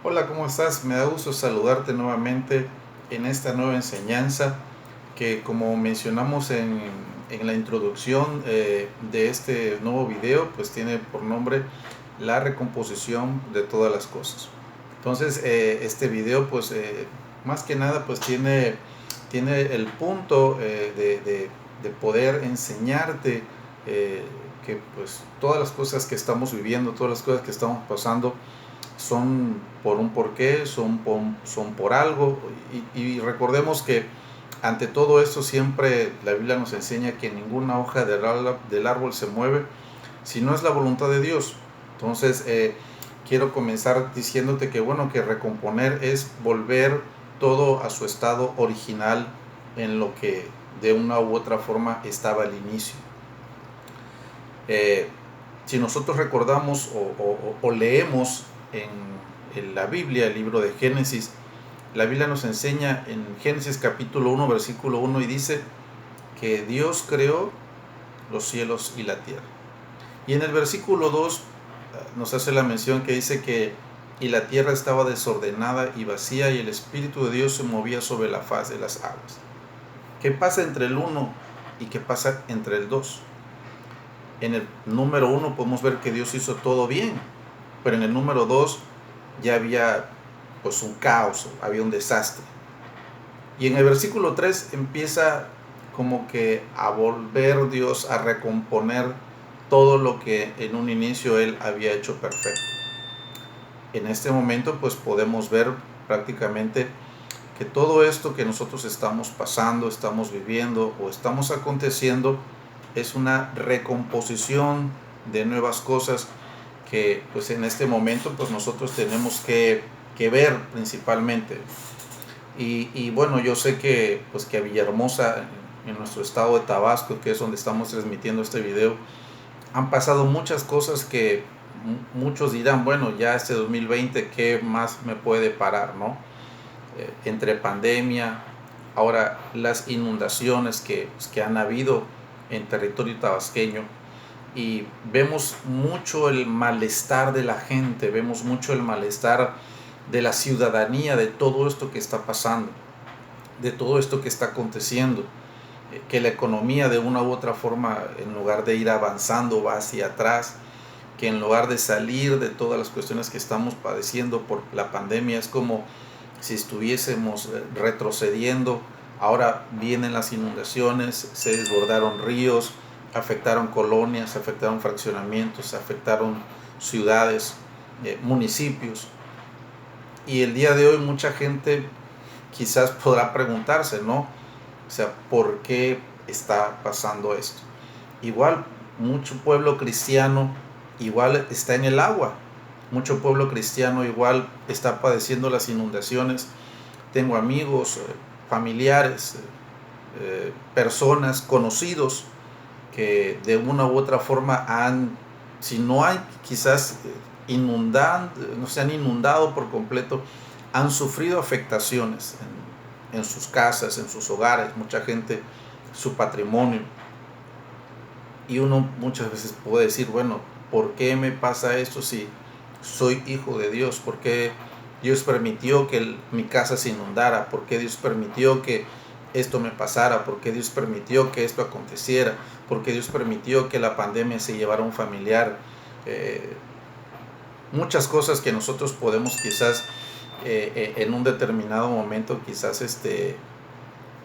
Hola, ¿cómo estás? Me da gusto saludarte nuevamente en esta nueva enseñanza que, como mencionamos en la introducción de este nuevo video, pues tiene por nombre la recomposición de todas las cosas. Entonces, este video pues más que nada pues tiene el punto de poder enseñarte eh, que pues todas las cosas que estamos viviendo, todas las cosas que estamos pasando, son por un porqué, son por algo. Y recordemos que ante todo esto siempre la Biblia nos enseña que ninguna hoja del árbol se mueve si no es la voluntad de Dios. Entonces quiero comenzar diciéndote que bueno, que recomponer es volver todo a su estado original en lo que de una u otra forma estaba al inicio. Eh, si nosotros recordamos o leemos en la Biblia, el libro de Génesis, la Biblia nos enseña en Génesis capítulo 1, versículo 1, y dice que Dios creó los cielos y la tierra. Y en el versículo 2 nos hace la mención que dice que y la tierra estaba desordenada y vacía y el Espíritu de Dios se movía sobre la faz de las aguas. ¿Qué pasa entre el 1 y qué pasa entre el 2? En el número 1 podemos ver que Dios hizo todo bien, pero en el número 2 ya había pues un caos, había un desastre. Y en el versículo 3 empieza como que a volver Dios a recomponer todo lo que en un inicio Él había hecho perfecto. En este momento pues podemos ver prácticamente que todo esto que nosotros estamos pasando, estamos viviendo o estamos aconteciendo es una recomposición de nuevas cosas que pues en este momento pues nosotros tenemos que ver principalmente. Y bueno, yo sé que pues que a Villahermosa, en nuestro estado de Tabasco, que es donde estamos transmitiendo este video, han pasado muchas cosas que muchos dirán, bueno, ya este 2020, ¿qué más me puede parar, no? Entre pandemia, ahora las inundaciones que han habido en territorio tabasqueño, y vemos mucho el malestar de la gente, vemos mucho el malestar de la ciudadanía, de todo esto que está pasando, de todo esto que está aconteciendo, que la economía de una u otra forma, en lugar de ir avanzando, va hacia atrás, que en lugar de salir de todas las cuestiones que estamos padeciendo por la pandemia, es como si estuviésemos retrocediendo. Ahora vienen las inundaciones, se desbordaron ríos, afectaron colonias, afectaron fraccionamientos, afectaron ciudades, municipios. Y el día de hoy mucha gente quizás podrá preguntarse, ¿no? O sea, ¿por qué está pasando esto? Igual, mucho pueblo cristiano igual está en el agua. Mucho pueblo cristiano igual está padeciendo las inundaciones. Tengo amigos, familiares, personas, conocidos que de una u otra forma han, si no hay quizás no se han inundado por completo, han sufrido afectaciones en sus casas, en sus hogares, mucha gente, su patrimonio. Y uno muchas veces puede decir, bueno, ¿por qué me pasa esto si soy hijo de Dios? ¿Por qué Dios permitió que mi casa se inundara? ¿Por qué Dios permitió que esto me pasara? ¿Por qué Dios permitió que esto aconteciera? ¿Por qué Dios permitió que la pandemia se llevara a un familiar? Muchas cosas que nosotros podemos quizás en un determinado momento quizás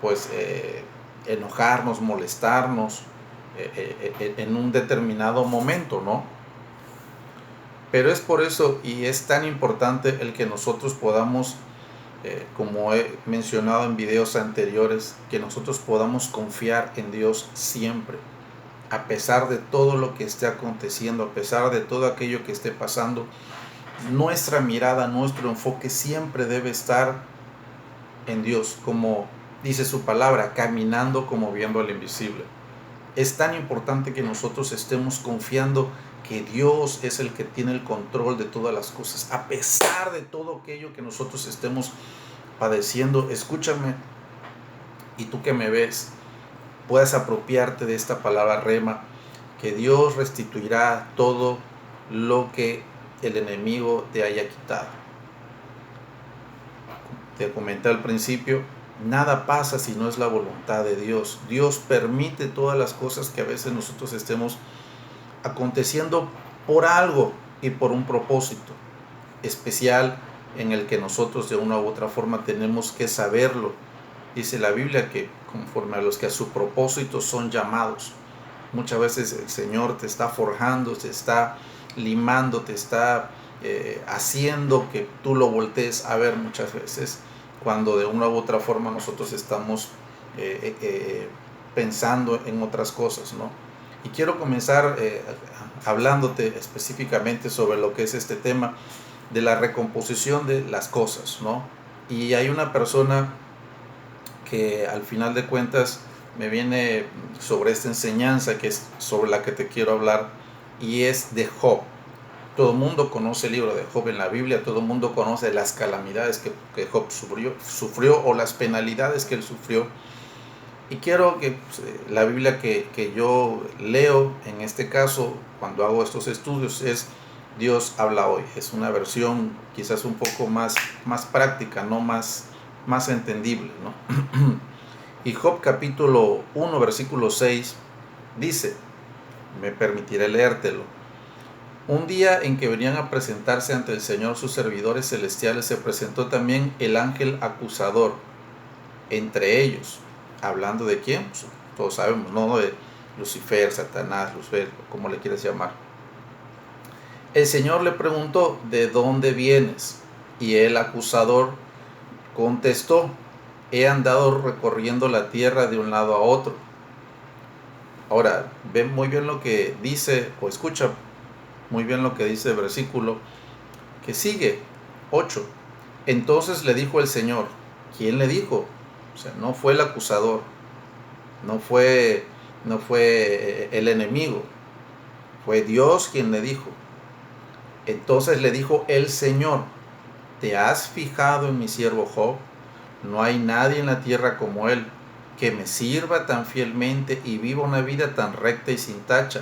pues enojarnos, molestarnos en un determinado momento, ¿no? Pero es por eso y es tan importante el que nosotros podamos, como he mencionado en videos anteriores, que nosotros podamos confiar en Dios siempre, a pesar de todo lo que esté aconteciendo, a pesar de todo aquello que esté pasando. Nuestra mirada, nuestro enfoque siempre debe estar en Dios, como dice su palabra, caminando como viendo al invisible. Es tan importante que nosotros estemos confiando que Dios es el que tiene el control de todas las cosas, a pesar de todo aquello que nosotros estemos padeciendo. Escúchame, y tú que me ves, puedas apropiarte de esta palabra rema, que Dios restituirá todo lo que el enemigo te haya quitado. te comenté al principio, nada pasa si no es la voluntad de Dios. Dios permite todas las cosas que a veces nosotros estemos aconteciendo por algo y por un propósito especial en el que nosotros de una u otra forma tenemos que saberlo. Dice la Biblia que conforme a los que a su propósito son llamados. Muchas veces el Señor te está forjando, te está limando, te está haciendo que tú lo voltees a ver muchas veces, cuando de una u otra forma nosotros estamos pensando en otras cosas, ¿no? Y quiero comenzar hablándote específicamente sobre lo que es este tema de la recomposición de las cosas, ¿no? Y hay una persona que al final de cuentas me viene sobre esta enseñanza, que es sobre la que te quiero hablar, y es de Job. Todo el mundo conoce el libro de Job en la Biblia, todo el mundo conoce las calamidades que Job sufrió o las penalidades que él sufrió. Y quiero que la Biblia que yo leo, en este caso, cuando hago estos estudios, es Dios habla hoy. Es una versión quizás un poco más práctica, no más entendible, ¿no? Y Job capítulo 1, versículo 6 dice, me permitiré leértelo. Un día en que venían a presentarse ante el Señor sus servidores celestiales, se presentó también el ángel acusador entre ellos. ¿Hablando de quién? Pues, todos sabemos, ¿no? De Lucifer, Satanás, Lucifer, como le quieres llamar. El Señor le preguntó, ¿de dónde vienes? Y el acusador contestó, he andado recorriendo la tierra de un lado a otro. Ahora, ve muy bien lo que dice, o escucha muy bien lo que dice el versículo que sigue, 8. Entonces le dijo el Señor, ¿quién le dijo? O sea, no fue el acusador, no fue el enemigo, fue Dios quien le dijo. Entonces le dijo el Señor, ¿te has fijado en mi siervo Job? No hay nadie en la tierra como él, que me sirva tan fielmente y viva una vida tan recta y sin tacha,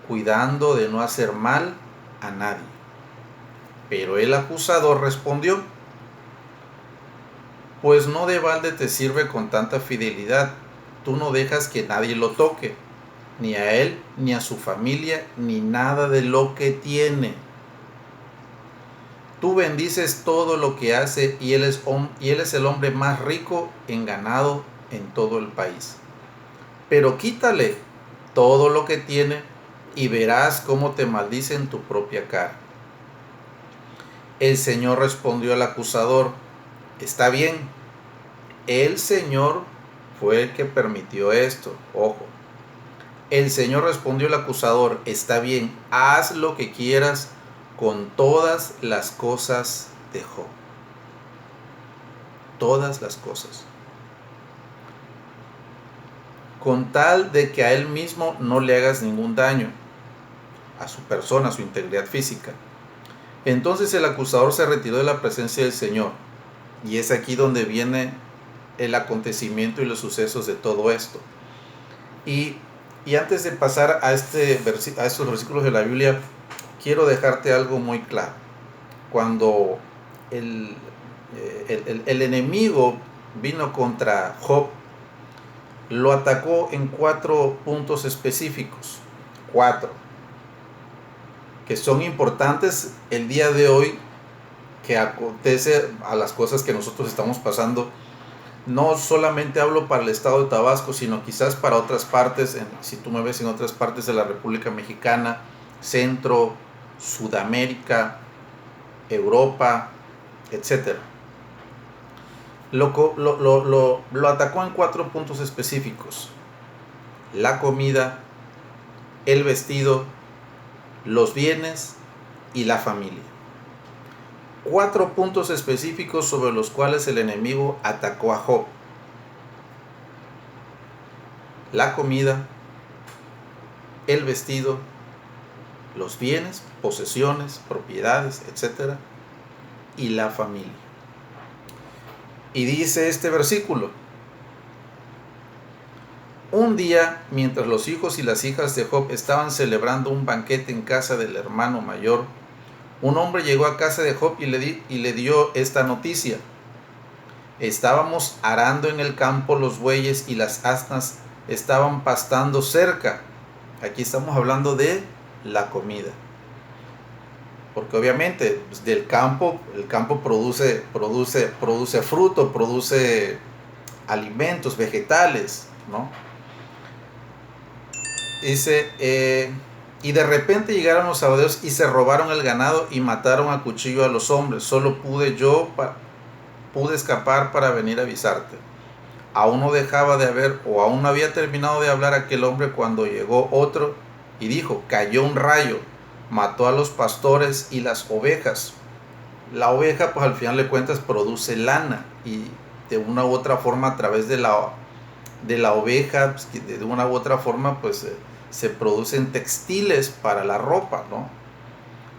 cuidando de no hacer mal a nadie. Pero el acusador respondió, pues no de balde te sirve con tanta fidelidad. Tú no dejas que nadie lo toque, ni a él, ni a su familia, ni nada de lo que tiene. Tú bendices todo lo que hace y él es el hombre más rico en ganado en todo el país. Pero quítale todo lo que tiene y verás cómo te maldice en tu propia cara. El Señor respondió al acusador, está bien, el Señor fue el que permitió esto. Ojo, el Señor respondió al acusador, está bien, haz lo que quieras con todas las cosas de Job. Todas las cosas. Con tal de que a él mismo no le hagas ningún daño, a su persona, a su integridad física. Entonces el acusador se retiró de la presencia del Señor. Y es aquí donde viene el acontecimiento y los sucesos de todo esto. Y antes de pasar a estos versículos de la Biblia, quiero dejarte algo muy claro. Cuando el enemigo vino contra Job, lo atacó en 4 puntos específicos. 4. Que son importantes el día de hoy, que acontece a las cosas que nosotros estamos pasando. No solamente hablo para el estado de Tabasco, sino quizás para otras partes, si tú me ves en otras partes de la República Mexicana, Centro, Sudamérica, Europa, etc. Lo atacó en 4 puntos específicos: la comida, el vestido, los bienes y la familia. 4 puntos específicos sobre los cuales el enemigo atacó a Job: la comida, el vestido, los bienes, posesiones, propiedades, etc. y la familia. Y dice este versículo: un día, mientras los hijos y las hijas de Job estaban celebrando un banquete en casa del hermano mayor, un hombre llegó a casa de Job y le dio esta noticia: estábamos arando en el campo, los bueyes y las asnas estaban pastando cerca. Aquí estamos hablando de la comida, porque obviamente pues, del campo, el campo produce fruto, produce alimentos, vegetales, ¿no? Dice, y de repente llegaron los sabadeos y se robaron el ganado y mataron a cuchillo a los hombres. Solo pude escapar para venir a avisarte. Aún no dejaba de haber, o aún no había terminado de hablar aquel hombre cuando llegó otro y dijo: cayó un rayo, mató a los pastores y las ovejas. La oveja, pues al final de cuentas produce lana, y de una u otra forma, a través de la oveja, pues, de una u otra forma, pues se producen textiles para la ropa, ¿no?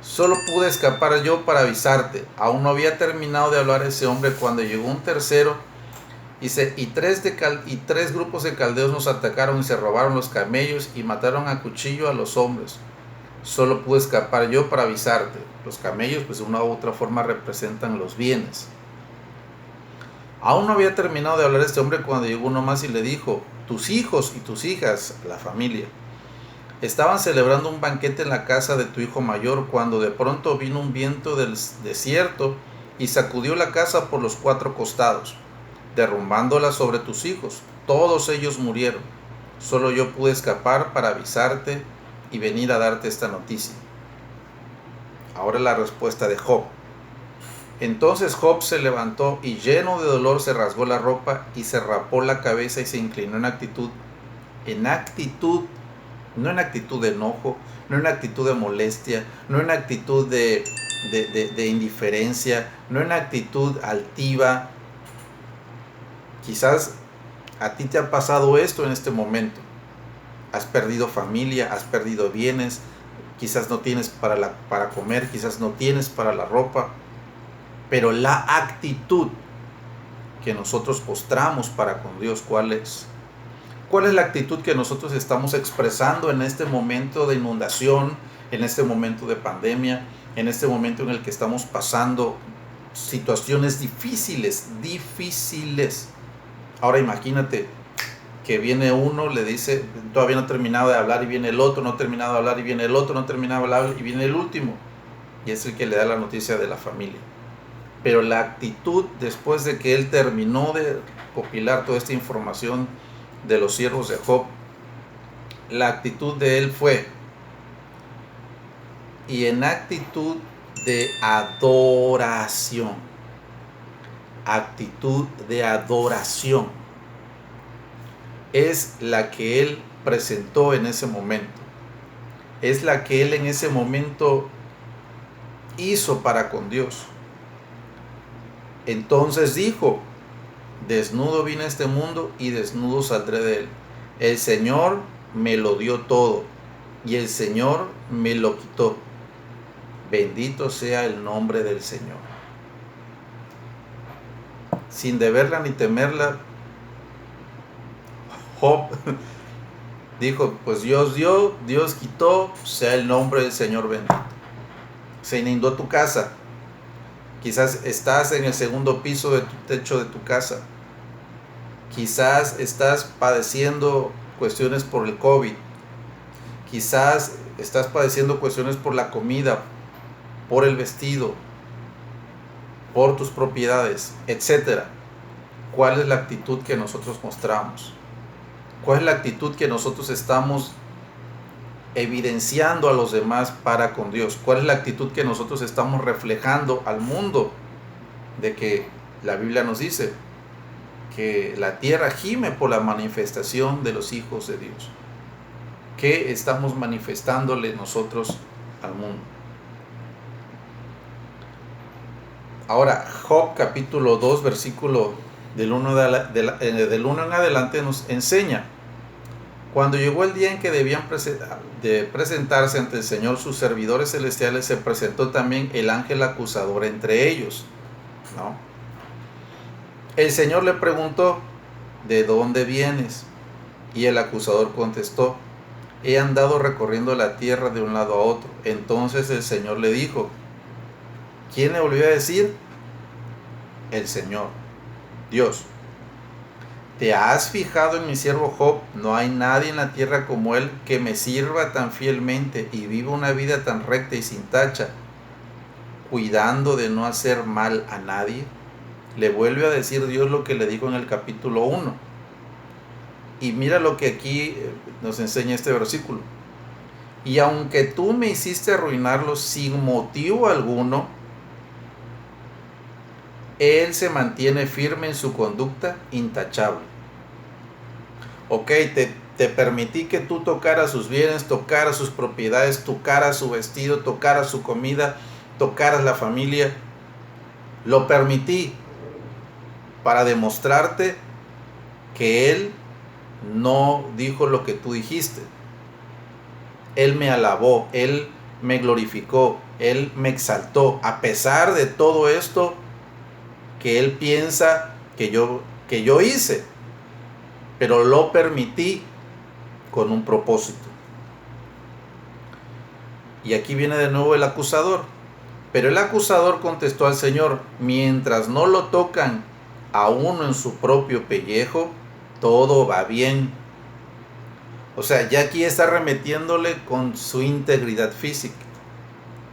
Solo pude escapar yo para avisarte. Aún no había terminado de hablar ese hombre cuando llegó un tercero. Dice, y tres grupos de caldeos nos atacaron y se robaron los camellos y mataron a cuchillo a los hombres. Solo pude escapar yo para avisarte. Los camellos, pues de una u otra forma, representan los bienes. Aún no había terminado de hablar este hombre cuando llegó uno más y le dijo: tus hijos y tus hijas, la familia, estaban celebrando un banquete en la casa de tu hijo mayor cuando de pronto vino un viento del desierto y sacudió la casa por los 4 costados, derrumbándola sobre tus hijos. Todos ellos murieron. Solo yo pude escapar para avisarte y venir a darte esta noticia. Ahora la respuesta de Job. Entonces Job se levantó y lleno de dolor se rasgó la ropa y se rapó la cabeza y se inclinó no en actitud de enojo, no en actitud de molestia, no en actitud de indiferencia, no en actitud altiva. Quizás a ti te ha pasado esto en este momento. Has perdido familia, has perdido bienes, quizás no tienes para comer, quizás no tienes para la ropa, pero la actitud que nosotros mostramos para con Dios, ¿cuál es? ¿Cuál es la actitud que nosotros estamos expresando en este momento de inundación, en este momento de pandemia, en este momento en el que estamos pasando situaciones difíciles? Ahora imagínate que viene uno, le dice, todavía no he terminado de hablar, y viene el otro, no he terminado de hablar, y viene el otro, no he terminado de hablar, y viene el último, y es el que le da la noticia de la familia. Pero la actitud, después de que él terminó de recopilar toda esta información de los siervos de Job, la actitud de él fue, y en actitud de adoración, es la que él presentó en ese momento, es la que él en ese momento hizo para con Dios. Entonces dijo: desnudo vine a este mundo y desnudo saldré de él. El Señor me lo dio todo y el Señor me lo quitó. Bendito sea el nombre del Señor. Sin deberla ni temerla, Job dijo: pues Dios dio, Dios quitó, sea el nombre del Señor bendito. Se inundó tu casa. Quizás estás en el segundo piso de tu techo de tu casa. Quizás estás padeciendo cuestiones por el COVID. Quizás estás padeciendo cuestiones por la comida, por el vestido, por tus propiedades, etc. ¿Cuál es la actitud que nosotros mostramos? ¿Cuál es la actitud que nosotros estamos evidenciando a los demás para con Dios? ¿Cuál es la actitud que nosotros estamos reflejando al mundo? De que la Biblia nos dice que la tierra gime por la manifestación de los hijos de Dios. ¿Qué estamos manifestándole nosotros al mundo? Ahora, Job capítulo 2, versículo del 1 en adelante nos enseña: cuando llegó el día en que debían presentarse ante el Señor sus servidores celestiales, se presentó también el ángel acusador entre ellos, ¿no? El Señor le preguntó: ¿de dónde vienes? Y el acusador contestó: he andado recorriendo la tierra de un lado a otro. Entonces el Señor le dijo: ¿Quién le volvió a decir? El Señor, Dios. ¿Te has fijado en mi siervo Job? No hay nadie en la tierra como él, que me sirva tan fielmente y viva una vida tan recta y sin tacha, cuidando de no hacer mal a nadie. Le vuelve a decir Dios lo que le dijo en el capítulo 1. Y mira lo que aquí nos enseña este versículo. Y aunque tú me hiciste arruinarlo sin motivo alguno, él se mantiene firme en su conducta intachable. Ok, te permití que tú tocaras sus bienes, tocaras sus propiedades, tocaras su vestido, tocaras su comida, tocaras la familia. Lo permití para demostrarte que él no dijo lo que tú dijiste. Él me alabó, él me glorificó, él me exaltó, a pesar de todo esto que él piensa que yo hice, pero lo permití con un propósito. Y aquí viene de nuevo el acusador. Pero el acusador contestó al Señor: mientras no lo tocan a uno en su propio pellejo, todo va bien. O sea, ya aquí está remetiéndole con su integridad física.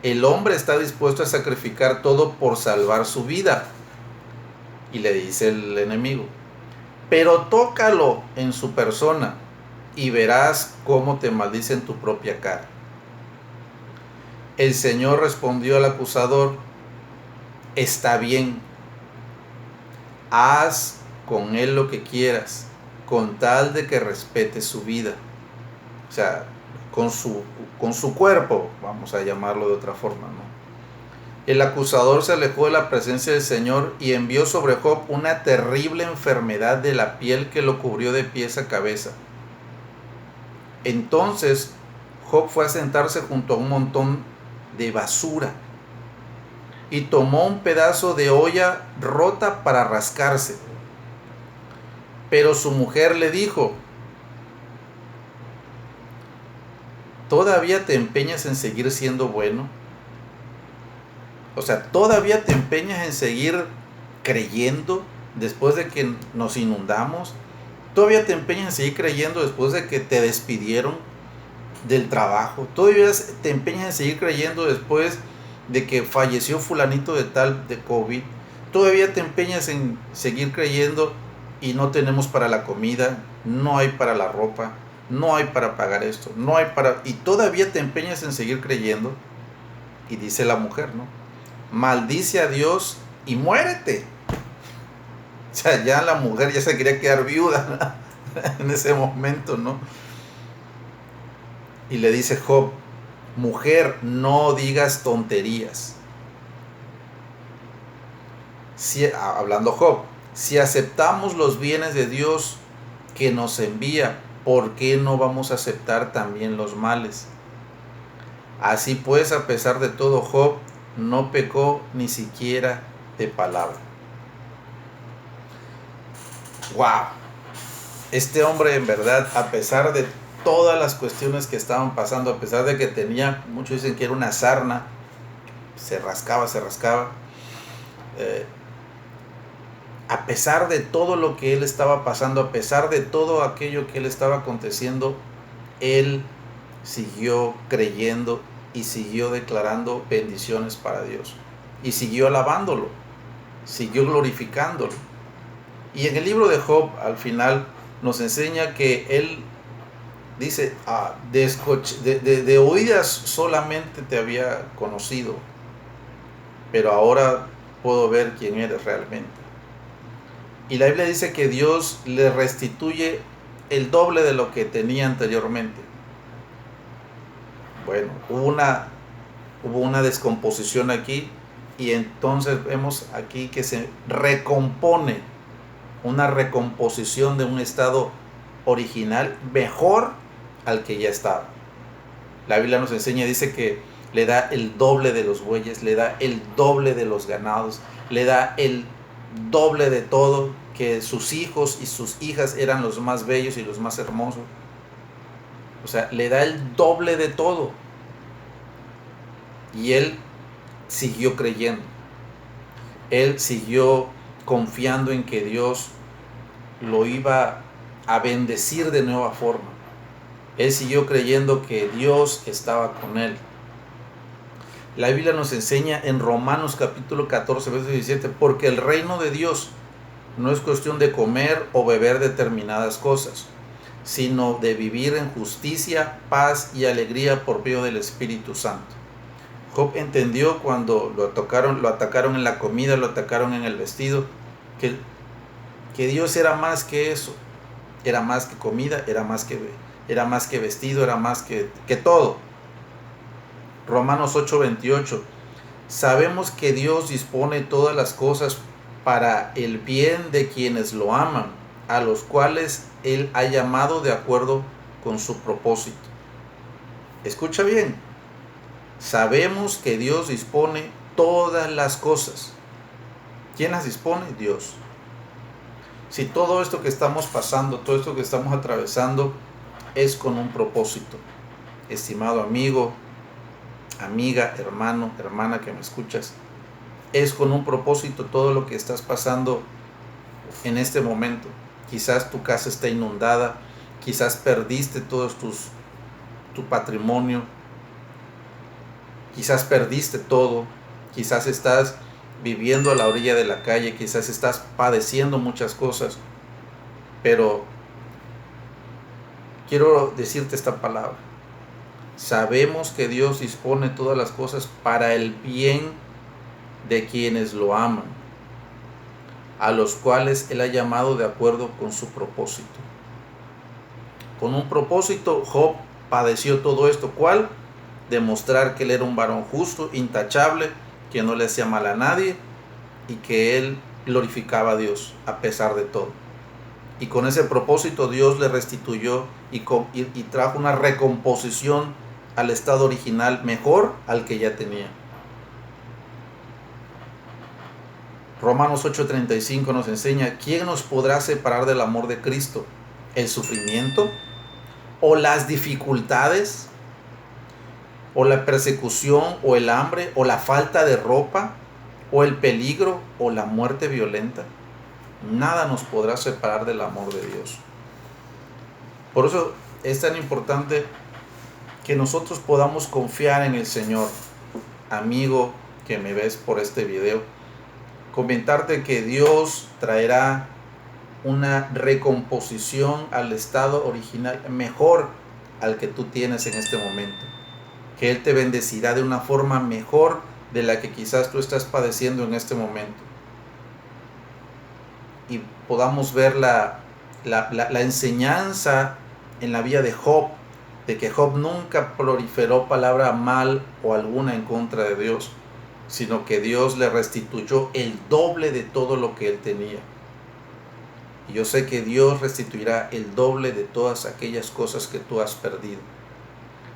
El hombre está dispuesto a sacrificar todo por salvar su vida. Y le dice el enemigo: pero tócalo en su persona y verás cómo te maldice en tu propia cara. El Señor respondió al acusador: está bien, haz con él lo que quieras, con tal de que respete su vida. O sea, con su cuerpo, vamos a llamarlo de otra forma, ¿no? El acusador se alejó de la presencia del Señor y envió sobre Job una terrible enfermedad de la piel que lo cubrió de pies a cabeza. Entonces Job fue a sentarse junto a un montón de basura y tomó un pedazo de olla rota para rascarse. Pero su mujer le dijo: ¿todavía te empeñas en seguir siendo bueno? O sea, ¿todavía te empeñas en seguir creyendo después de que nos inundamos? ¿Todavía te empeñas en seguir creyendo después de que te despidieron del trabajo? ¿Todavía te empeñas en seguir creyendo después de que falleció fulanito de tal de COVID? ¿Todavía te empeñas en seguir creyendo y no tenemos para la comida, no hay para la ropa, no hay para pagar esto, no hay para... y todavía te empeñas en seguir creyendo? Y dice la mujer, ¿no? Maldice a Dios y muérete. O sea, ya la mujer ya se quería quedar viuda en ese momento, ¿no? Y le dice Job: mujer, no digas tonterías. Hablando Job, si aceptamos los bienes de Dios que nos envía, ¿por qué no vamos a aceptar también los males? Así pues, a pesar de todo, Job no pecó ni siquiera de palabra. ¡Wow! Este hombre, en verdad, a pesar de todas las cuestiones que estaban pasando, a pesar de que tenía, muchos dicen que era una sarna, se rascaba, a pesar de todo lo que él estaba pasando, a pesar de todo aquello que él estaba aconteciendo, él siguió creyendo y siguió declarando bendiciones para Dios. Y siguió alabándolo, siguió glorificándolo. Y en el libro de Job, al final, nos enseña que él dice: de oídas solamente te había conocido, pero ahora puedo ver quién eres realmente. Y la Biblia dice que Dios le restituye el doble de lo que tenía anteriormente. Bueno, hubo una descomposición aquí, y entonces vemos aquí que se recompone, una recomposición de un estado original mejor al que ya estaba. La Biblia nos enseña, dice que le da el doble de los bueyes, le da el doble de los ganados, le da el doble de todo, que sus hijos y sus hijas eran los más bellos y los más hermosos. O sea, le da el doble de todo. Y él siguió creyendo. Él siguió confiando en que Dios lo iba a bendecir de nueva forma. Él siguió creyendo que Dios estaba con él. La Biblia nos enseña en Romanos capítulo 14, verso 17, porque el reino de Dios no es cuestión de comer o beber determinadas cosas, sino de vivir en justicia, paz y alegría por medio del Espíritu Santo. Job entendió cuando lo atacaron en la comida, lo atacaron en el vestido, que Dios era más que eso, era más que comida, era más que vestido, era más que todo. Romanos 8:28, sabemos que Dios dispone todas las cosas para el bien de quienes lo aman, a los cuales Él ha llamado de acuerdo con su propósito. Escucha bien, sabemos que Dios dispone todas las cosas. ¿Quién las dispone? Dios. Si todo esto que estamos pasando, todo esto que estamos atravesando es con un propósito, estimado amigo, amiga, hermano, hermana que me escuchas, es con un propósito todo lo que estás pasando en este momento. Quizás tu casa está inundada, quizás perdiste todos tu patrimonio, quizás perdiste todo, quizás estás viviendo a la orilla de la calle, quizás estás padeciendo muchas cosas, pero quiero decirte esta palabra. Sabemos que Dios dispone todas las cosas para el bien de quienes lo aman, a los cuales Él ha llamado de acuerdo con su propósito. Con un propósito, Job padeció todo esto. ¿Cuál? Demostrar que él era un varón justo, intachable, que no le hacía mal a nadie y que él glorificaba a Dios a pesar de todo. Y con ese propósito Dios le restituyó y trajo una recomposición al estado original mejor al que ya tenía. Romanos 8:35 nos enseña, ¿quién nos podrá separar del amor de Cristo? ¿El sufrimiento? ¿O las dificultades? ¿O la persecución? ¿O el hambre? ¿O la falta de ropa? ¿O el peligro? ¿O la muerte violenta? Nada nos podrá separar del amor de Dios. Por eso es tan importante que nosotros podamos confiar en el Señor. Amigo que me ves por este video, comentarte que Dios traerá una recomposición al estado original mejor al que tú tienes en este momento. Que Él te bendecirá de una forma mejor de la que quizás tú estás padeciendo en este momento. Y podamos ver la enseñanza en la vida de Job, de que Job nunca proliferó palabra mal o alguna en contra de Dios, sino que Dios le restituyó el doble de todo lo que él tenía. Y yo sé que Dios restituirá el doble de todas aquellas cosas que tú has perdido.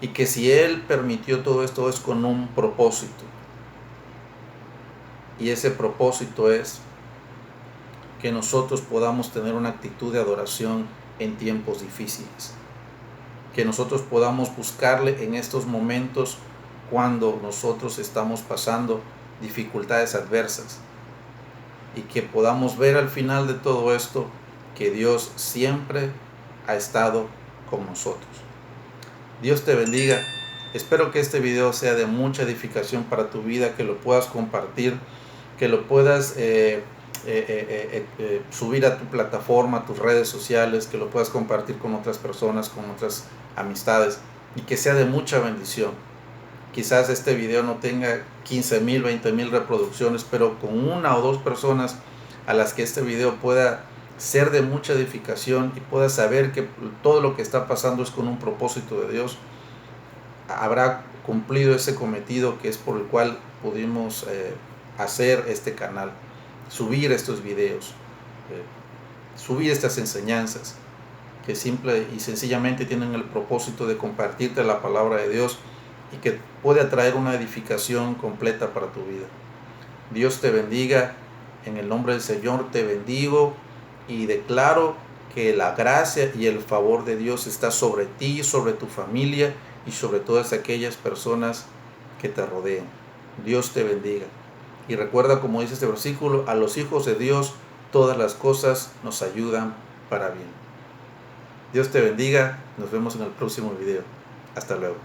Y que si Él permitió todo esto es con un propósito. Y ese propósito es que nosotros podamos tener una actitud de adoración en tiempos difíciles. Que nosotros podamos buscarle en estos momentos cuando nosotros estamos pasando dificultades adversas. Y que podamos ver al final de todo esto que Dios siempre ha estado con nosotros. Dios te bendiga. Espero que este video sea de mucha edificación para tu vida, que lo puedas compartir, que lo puedas subir a tu plataforma, a tus redes sociales, que lo puedas compartir con otras personas, con otras amistades, y que sea de mucha bendición. Quizás este video no tenga 15,000, 20,000 reproducciones, pero con una o dos personas a las que este video pueda ser de mucha edificación y pueda saber que todo lo que está pasando es con un propósito de Dios, habrá cumplido ese cometido que es por el cual pudimos hacer este canal, subir estos videos, subir estas enseñanzas que simple y sencillamente tienen el propósito de compartirte la palabra de Dios y que puede atraer una edificación completa para tu vida. Dios te bendiga. En el nombre del Señor te bendigo y declaro que la gracia y el favor de Dios está sobre ti, sobre tu familia y sobre todas aquellas personas que te rodean. Dios te bendiga. Y recuerda, como dice este versículo, a los hijos de Dios todas las cosas nos ayudan para bien. Dios te bendiga. Nos vemos en el próximo video. Hasta luego.